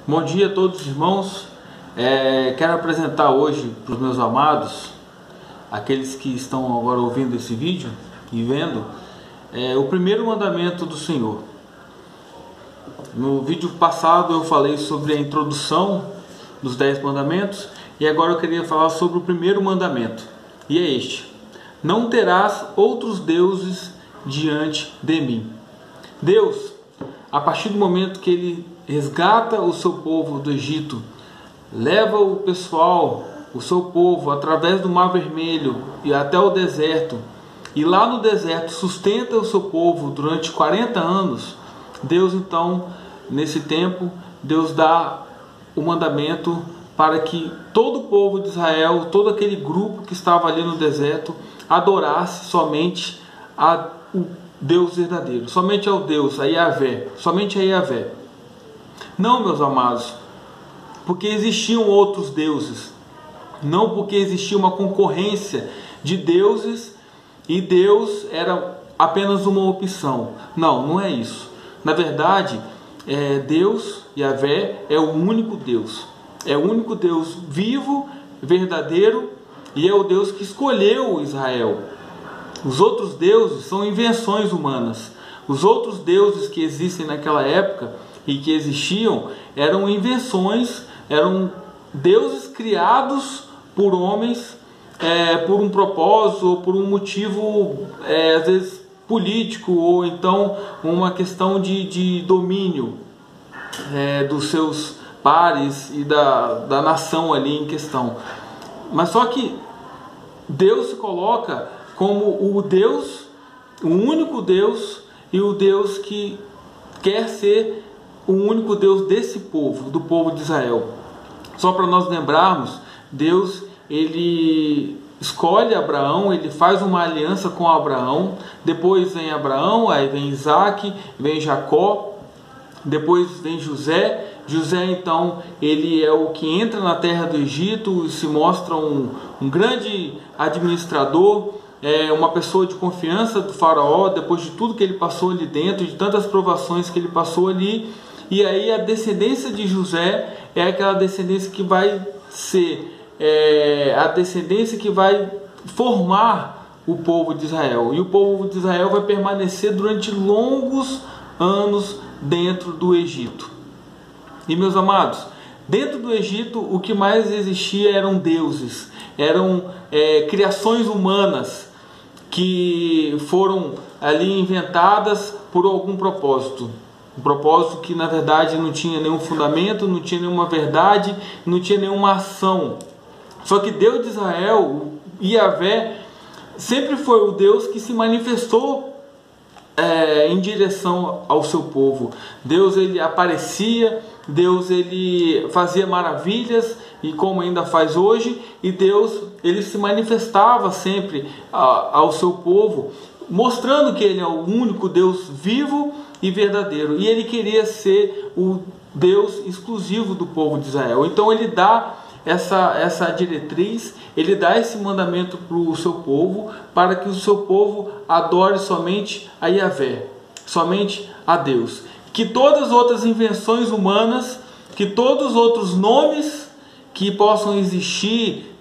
Bom dia a todos os irmãos. Quero apresentar hoje para os meus amados, aqueles que estão agora ouvindo esse vídeo e vendo, o primeiro mandamento do Senhor. No vídeo passado eu falei sobre a introdução dos 10 mandamentos e agora eu queria falar sobre o primeiro mandamento. E é este: não terás outros deuses diante de mim. Deus, a partir do momento que Ele resgata o seu povo do Egito, leva o pessoal, o seu povo, através do Mar Vermelho e até o deserto, e lá no deserto sustenta o seu povo durante 40 anos, Deus então, nesse tempo, Deus dá o mandamento para que todo o povo de Israel, todo aquele grupo que estava ali no deserto, adorasse somente o Deus verdadeiro, somente ao Deus, a Yahvé, somente a Yahvé. Não, meus amados, porque existiam outros deuses, não porque existia uma concorrência de deuses e Deus era apenas uma opção. Não, não é isso. Na verdade, Deus, Yahvé, é o único Deus. É o único Deus vivo, verdadeiro, e é o Deus que escolheu Israel. Os outros deuses são invenções humanas. Os outros deuses que existem naquela época e que existiam eram invenções, eram deuses criados por homens por um propósito ou por um motivo às vezes político, ou então uma questão de domínio dos seus pares e da nação ali em questão. Mas só que Deus se coloca como o Deus, o único Deus, e o Deus que quer ser o único Deus desse povo, do povo de Israel. Só para nós lembrarmos, Deus, ele escolhe Abraão, ele faz uma aliança com Abraão, depois vem Abraão, aí vem Isaac, vem Jacó, depois vem José. José então, ele é o que entra na terra do Egito e se mostra um grande administrador, uma pessoa de confiança do faraó, depois de tudo que ele passou ali dentro, de tantas provações que ele passou ali. E aí a descendência de José é aquela descendência que vai ser a descendência que vai formar o povo de Israel. E o povo de Israel vai permanecer durante longos anos dentro do Egito. E meus amados, dentro do Egito o que mais existia eram deuses, eram criações humanas que foram ali inventadas por algum propósito. Um propósito que na verdade não tinha nenhum fundamento, não tinha nenhuma verdade, não tinha nenhuma ação. Só que Deus de Israel, Yahvé, sempre foi o Deus que se manifestou em direção ao seu povo. Deus, ele aparecia, Deus, ele fazia maravilhas, e como ainda faz hoje, e Deus, ele se manifestava sempre ao seu povo, mostrando que ele é o único Deus vivo e verdadeiro, e ele queria ser o Deus exclusivo do povo de Israel. Então ele dá essa diretriz, ele dá esse mandamento para o seu povo, para que o seu povo adore somente a Yahvé, somente a Deus. Que todas as outras invenções humanas, que todos os outros nomes que possam existir,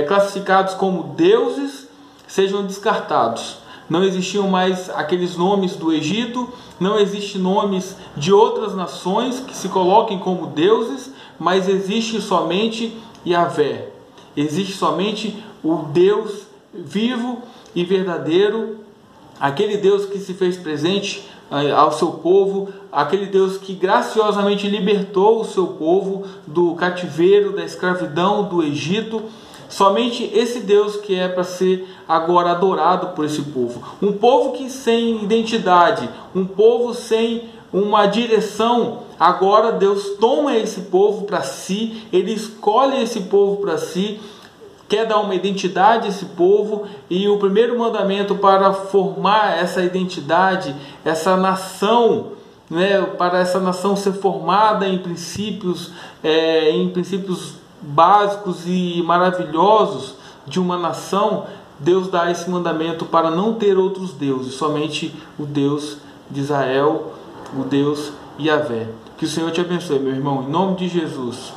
classificados como deuses, sejam descartados. Não existiam mais aqueles nomes do Egito, não existem nomes de outras nações que se coloquem como deuses, mas existe somente Yahvé. Existe somente o Deus vivo e verdadeiro, aquele Deus que se fez presente ao seu povo, aquele Deus que graciosamente libertou o seu povo do cativeiro, da escravidão do Egito. Somente esse Deus que é para ser agora adorado por esse povo. Um povo que sem identidade, um povo sem uma direção. Agora Deus toma esse povo para si, ele escolhe esse povo para si, quer dar uma identidade a esse povo, e o primeiro mandamento para formar essa identidade, essa nação, para essa nação ser formada em princípios básicos e maravilhosos de uma nação, Deus dá esse mandamento para não ter outros deuses, somente o Deus de Israel, o Deus Yahvé. Que o Senhor te abençoe, meu irmão, em nome de Jesus.